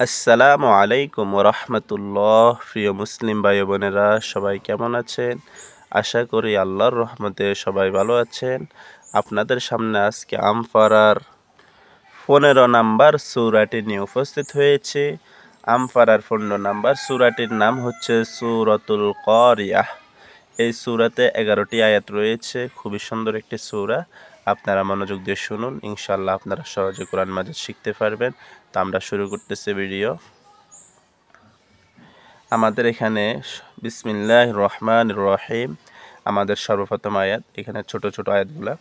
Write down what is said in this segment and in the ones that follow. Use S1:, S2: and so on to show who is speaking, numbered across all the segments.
S1: আসসালামু আলাইকুম রহমতুল্লাহ। প্রিয় মুসলিম ভাই বোনেরা সবাই কেমন আছেন? আশা করি আল্লাহর রহমতে সবাই ভালো আছেন। আপনাদের সামনে আজকে আমফারার 15 নাম্বার সূরাটি নিয়ে উপস্থিত হয়েছে। আমফারার 15 নাম্বার সূরাটির নাম হচ্ছে সূরাতুল কারিয়াহ। এই সূরাতে 11টি আয়াত রয়েছে। খুবই সুন্দর একটি সূরা। আপনারা মনোযোগ দিয়ে শুনুন, ইনশাআল্লাহ আপনারা সহজে কোরআন মাজিদ শিখতে পারবেন। তো আমরা শুরু করতেছি ভিডিও। আমাদের এখানে বিসমিল্লাহির রহমানির রহিম আমাদের সর্বপ্রথম আয়াত। এখানে ছোট ছোট আয়াতগুলা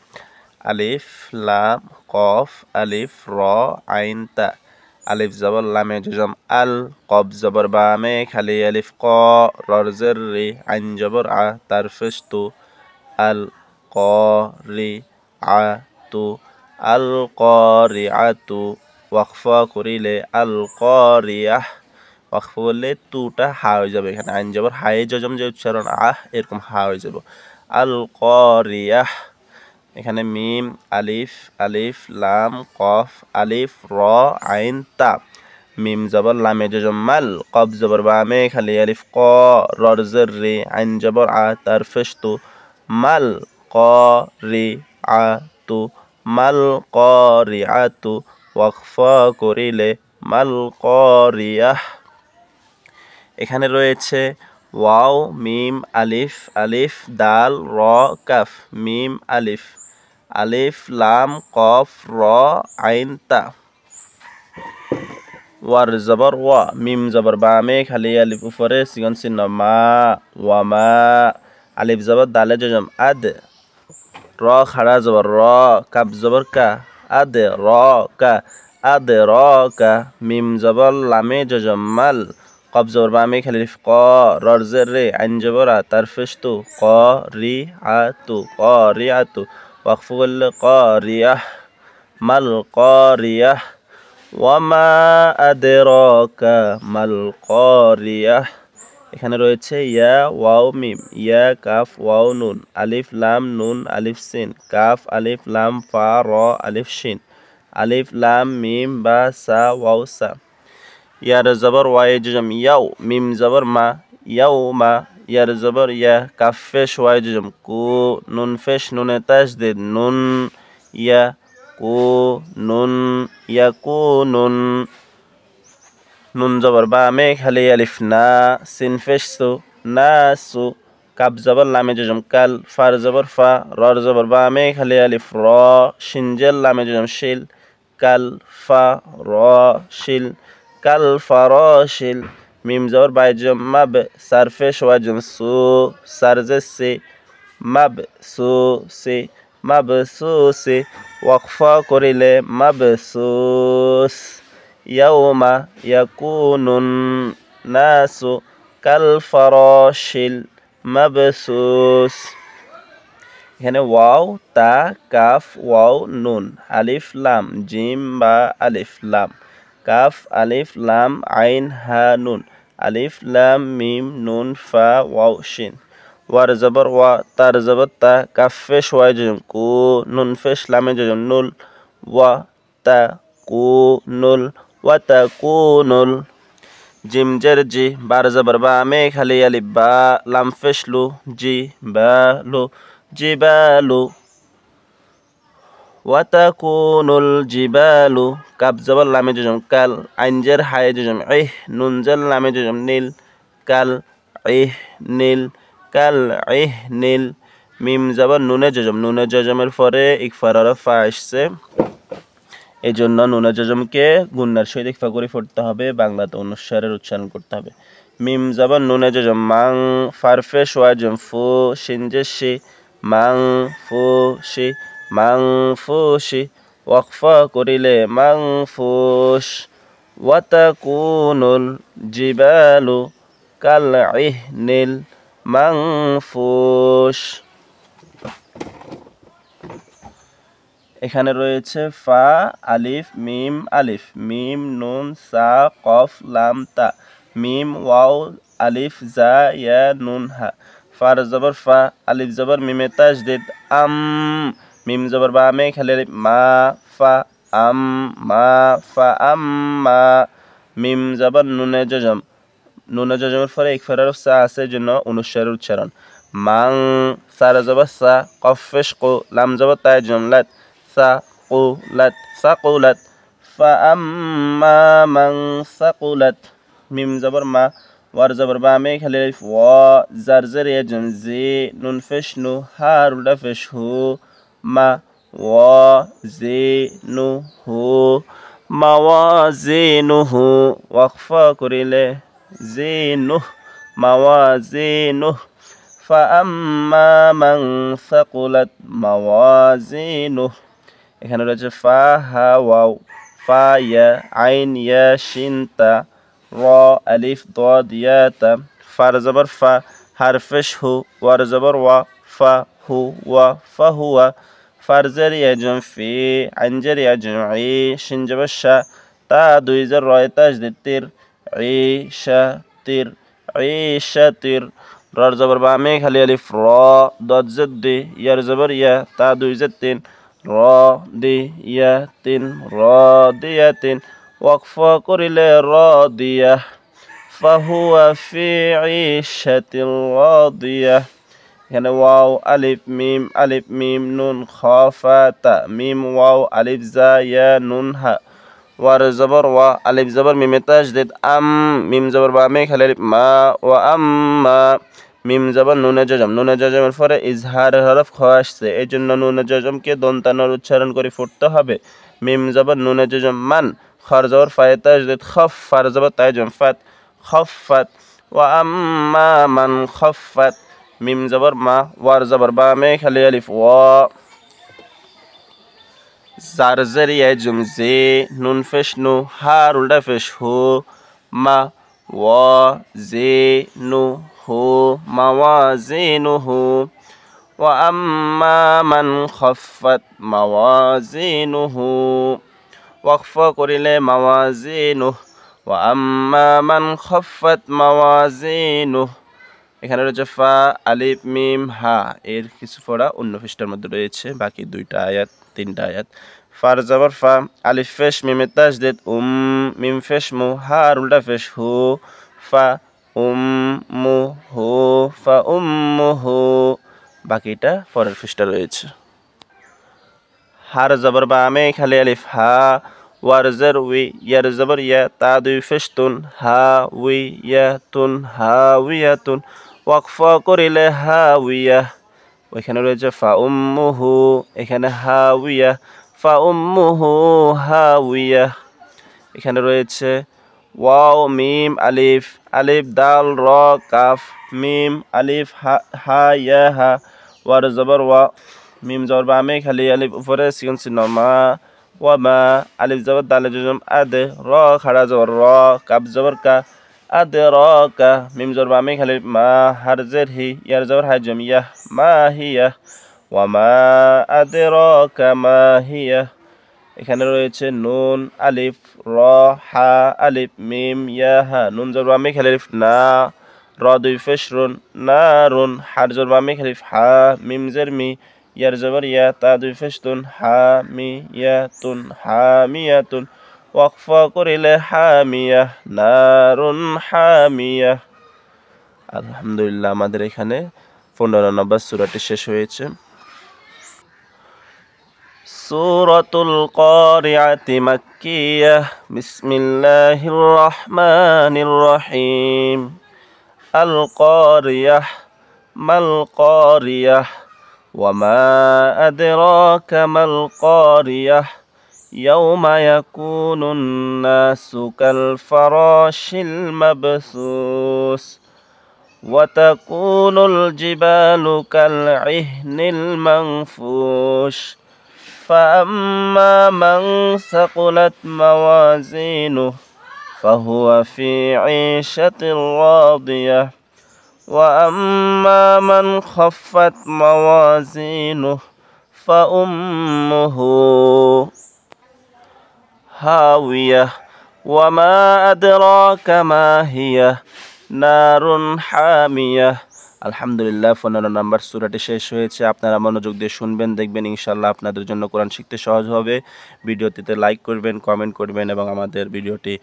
S1: আলিফ লাম কফ আলিফ র আইন তা। আলিফ জবর লামে জজম আল, কফ জবর বামে খালি আলিফ ক, রর জের রি, আইন জবর আ, তার ফেস তু, আল ক রি আ তু, আল ক রি আ তু। ওয়াকফা করিলে আল ক রিয়াহ। ওয়াকফ করলে তুটা হা হয়ে যাবে। এখানে আইন জবর হায়ে জজম যে উচ্চারণ আহ, এরকম হা হয়ে যাবে। আল কারিয়াহ। এখানে মিম আলিফ আলিফ লাম কফ আলিফ র আইন তা। মিম জবর লামে জজম মাল, কফ জবর বামে খালি আলিফ ক, রর জের রি, আইন জবর আ, তার ফেস তু, মাল রি আ তু, মাল রি আ তু। ওয়াকফা করিলে মাল কারিয়াহ। এখানে রয়েছে ওয়াও মিম আলিফ আলিফ দাল র কাফ, মিম আলিফ আলিফ লাম কফ র আইন তা। ওয়ার জবর ওয়া, মিম জবর বামে খালি আলিফ উপরে সিগন চিহ্ন মা, ওয়া মা। আলিফ জবর দালে জজম আদ, র খাড়া জবর র, কাপ জবর কা, আদ র কা, আদ র কা। মিম জবর লামে জজম মাল, কফ জবর বামে খালি আলিফ ক, রর জের রে, আইন জবর আ, তার ফেস তু, ক রি আ তু, ক রি আ তু। ওয়াকফ করলে ক রিয়াহ, মাল কারিয়াহ। ওয়ামা আদরাকা মাল কারিয়াহ। এখানে রয়েছে ইয়া ওয়াও মিম, ইয়া কাফ ওয়াও নুন, আলিফ লাম নুন আলিফ সিন, কাফ আলিফ লাম ফা র আলিফ শিন, আলিফ লাম মিম বা সা ওয়াও সা। ইয়ার জবর ওয়াই জজম ইয়াও, মিম জবর মা, ইয়াও মা। ইয়ার জবর ইয়া, কাফ ফেশ ওয়াই জজম কু, নুন ফেশ নুনে তাসদিদ নুন, ইয়া কু নুন, ইয়া কু নুন। নুন জবর বামে খালি আলিফ না, সিন ফেশ সু, না সু। কাপ জবর লামে জজম কাল, ফার জবর ফা, রর জবর বামে খালি আলিফ র, শিনজেল লামে জজম শিল, কাল ফা র শিল, কাল ফা র শিল। মিম জবর বাই জম মাব, সার ফেশ ওয়াই জম সু, সার জে সে, মাব সু সে, মাব সু সে। ওয়াকফা করিলে মাব সুস। ইয়াউমা ইয়াকুনুন নাসু কাল ফারাশিল মাবসুস। এখানে ওয়াও তা কাফ ওয়াও নুন আলিফ লাম জিম বা আলিফ লাম, কাফ আলিফ লাম আইন হা নুন, আলিফ লাম মিম নুন ফা ওয়াও শিন। ওয়ার জবর ওয়া, তার জবর তা, কাফ ফেশ ওয়াই জজম কু, নুন ফেশ লামে জজম নুল, ওয়া তা কু নুল, ওয়া তা কু নুল। জিম জের জি, বার জবর বা মে খালি আলিফ বা, লাম ফেশ লু জি বা লু, জি বা লু। ওয়া তা কু নুল জি বা লু। কাপ জবর লামে জজম কাল, আইন জের হায়ে জজম ইহ, নুন জের লামে জজম নীল, কাল ইহ নীল, কাল ইহ নীল। মিম জবর নুনে জজম, নুনে জজমের পরে ইকফার ফা আসছে, এই জন্য নুনে জজমকে গুন্নার সহিত ইকফা করে পড়তে হবে, বাংলাতে অনুস্বারের উচ্চারণ করতে হবে। মিম জবর নুনে জজম মাং, ফারফে সোয়া জম ফু, শিনজে শি, মাং ফু শি, মাং ফু শি। ওয়াকফা করিলে মাং ফুস। ওয়াতাকুনুল জিবালু কাল ইহনিল মাংফুস। এখানে রয়েছে ফা আলিফ মিম আলিফ, মিম নুন সা কফ লাম তা, মিম ওয়াও আলিফ জা ইয়া নুন হা। ফার জবর ফা, আলিফ জবর মিমে তাসদিদ আম, মিম জবর বা মে খালি আলিফ মা, ফা আম মা, ফা আম মা। মিম জবর নুনে জজম নুনে জজমের পরে এক ফেরার সা আছে জন্য অনুস্বারের উচ্চারণ মাং সারা জবর সা কফ পেশ কো লাম জবর তায় জমলাত সা কুলাত সাকুলাত ফাআম্মা মান সাকুলাত মিম জবর মা ওয়ার জবর বা মে খালি আলিফ ওয়া জার জার ইয়া জম জি নুন পেশ নু হা রুডা পেশ হু মা ওয়া জি নু হু মাওয়াজিনুহু ওয়াকফা করিলে জিনুহ মাওয়াজিনুহ ফাআম্মা মান সাকুলাত মাওয়াজিনুহ এখানে রয়েছে ফা হা ওয়াও ফা ইয়া আইন ইয়া শিন তা র আলিফ দাদ ইয়া তা ফার জবর ফা হারফেশ হু ওয়ার জবর ওয়া ফা হু ওয়া ফাহুয়া ফারজার ইয়াজম ফি আনজার ইয়াজম ই শিন জবর শা তা দুই জার রয় তাজদিদ তির ঈশাতির রর জবর বা মে খালি আলিফ র দদ জদ্দি ইয়ার জবর ইয়া তা দুই জার তিন র দি ইয়া তিন র দিয়া তিন ওয়াকফা করিলে র দিয়া ফাহুয়া ফি ঈশাতির রাদিয়া এখানে ওয়াও আলিফ মিম নুন খা তা মিম ওয়াও আলিফ জা ইয়া নুন হা ওয়ার জবর ওয়া আলিফ জবর মিমে তাজদিদ মিম জবর বা মে খালি আলিফ মা ওয়া আম্মা মিম জবর নুনে জজমের পরে ইজহার হরফ খ আসছে এই জন্য নুনে জজমকে দন্তানোর উচ্চারণ করে পড়তে হবে মিম জবর নুনে জজম মান খর জবর ফায়ে তাজদিদ খফ ফার জবর তায় জম ফাত খফাত ওয়া আম্মা মান খফাত মিম জবর মা ওয়ার জবর বা মে খালি আলিফ ওয়া জার জার ইয়া জুম জি নুন পেশ নু হা উল্টা পেশ হু মা ওয়া জি নু হু মাওয়াজিনুহু ওয়া আম্মা মান খফাত মাওয়াজিনুহু ওয়াকফা করিলে মাওয়াজিনুহু ওয়া আম্মা মান খফাত মাওয়াজিনুহু এখানে রয়েছে ফা আলিফ মিম হা এর কিছু পড়া অন্য পৃষ্ঠার মধ্যে রয়েছে বাকি তিনটা আয়াত ফার জবর ফা আলিফ পেশ মিমে তাজদিদ মিম পেশ মু হা উল্টা পেশ হু ফা মু হু ফা উম্মুহু বাকিটা পরের পৃষ্ঠা রয়েছে হার জবর বা মে খালি আলিফ হা ওয়ার জার উই ইয়ার জবর ইয়া তা দুই পেশ তুন হা উই ইয়া তুন হা উইয়াতুন ওয়াকফা করিলে হাউইয়া ওইখানে রয়েছে ফা উম্মুহু এখানে হাউইয়া ফা উম্মুহু হাউইয়া এখানে রয়েছে ওয়াও মিম আলিফ দাল র কাফ মিম আলিফ হা ইয়া হা ওয়ার জবর ওয়া মিম জবর বা মে খালি আলিফ উপরে সিকুন চিহ্ন মা ওয়া মা আলিফ জবর দালে জজম আদ র খাড়া জবর র কাফ জবর কা আদরাকা মিম জবর বা মে খালি মা হারজের হি ইয়ার জবর হাজম ইয়া মা হিয়া ওয়া মা আদরাকা মা হিয়া এখানে রয়েছে নুন আলিফ র হা আলিফ মিম ইয়া হা নুন জবর বা মে খালি না র দুই পেশ রুন নারুন হার জবর বা মে খালি হা মিম জের মি ইয়ার জবর ইয়া তা দুই পেশ তুন হা মি ইয়া তুন হা মিয়াতুন ওয়াকফা করিলে হামিয়া নারুন হামিয়া আলহামদুলিল্লাহ আমাদের এখানে 15 নম্বর সূরাটি শেষ হয়েছে সূরাতুল কারিআতি মাক্কিয়াহ বিসমিল্লাহির রহমানির রহিম আল কারিয়াহ মাল কারিয়াহ ওয়া মা আদরাকা মাল কারিয়াহ يوم يكون الناس كالفراش المبثوث وتكون الجبال كالعهن المنفوش فأما من ثقلت موازينه فهو في عيشة راضية وأما من خفت موازينه فأمه هاوية وما أدراك ما هي نار حامية আলহামদুলিল্লাহ 15 নম্বর সূরাটি শেষ হয়েছে। আপনারা মনোযোগ দিয়ে শুনবেন, দেখবেন ইনশাআল্লাহ আপনাদের জন্য কোরআন শিখতে সহজ হবে। ভিডিওটিতে লাইক করবেন, কমেন্ট করবেন এবং আমাদের ভিডিওটি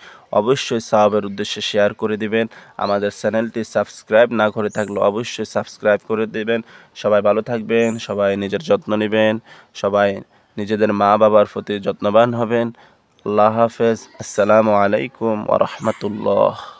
S1: অবশ্যই সওয়াবের উদ্দেশ্যে শেয়ার করে দিবেন। আমাদের চ্যানেলটি সাবস্ক্রাইব না করে থাকলে অবশ্যই সাবস্ক্রাইব করে দিবেন। সবাই ভালো থাকবেন, সবাই নিজের যত্ন নেবেন, সবাই নিজেদের মা বাবার প্রতি যত্নবান হবেন। আল্লাহ হাফেজ। আসসালামু আলাইকুম ওয়া রাহমাতুল্লাহ।